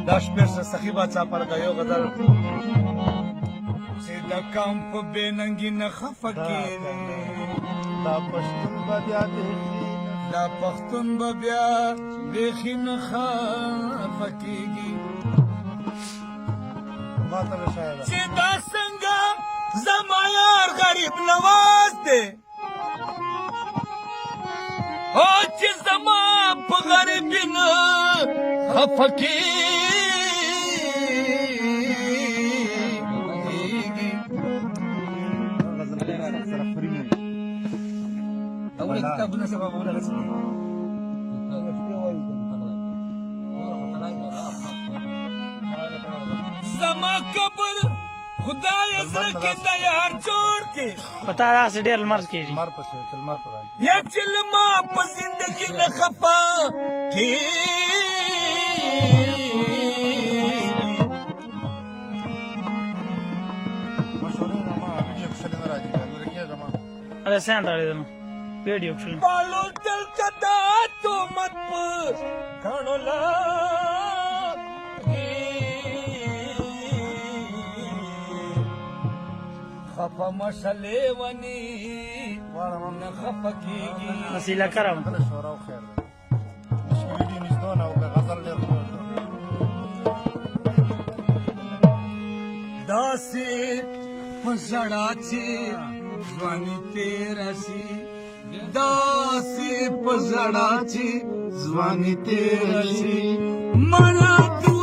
دا شپیر سے سخی باچا پر گئیو غزل چې د کام په بېننګي نه خفه کېږي دا پښتون به بیا دا پښتون به بیا بیخي نه خفه کېږي چې دا څنګه زما یار غریب نواز دی او چې زما په غریبي نه خفه کېږي کتابونه سبا ولا رسمي زما قبر خدای زړه کې تیار جوړ کې پتا را سي ډېر لمر کېږي مر پسې تل مر پر یا چې ما په زندګي نه خفه کې مشورې نه ما ویډیو کې څنګه راځي ورګه زما अरे सैन डाले देना वीडियो फिल्म पालो दिल कदा तो मत खणोला खफा मसले वनी न खफा कीगी वसीला करम شورا او خیر مش ویډیو نشته او غزل ډېر दासी पसड़ा छी ځواني تیرا سی داسې په زړه چې ځواني تیره شي مړه تو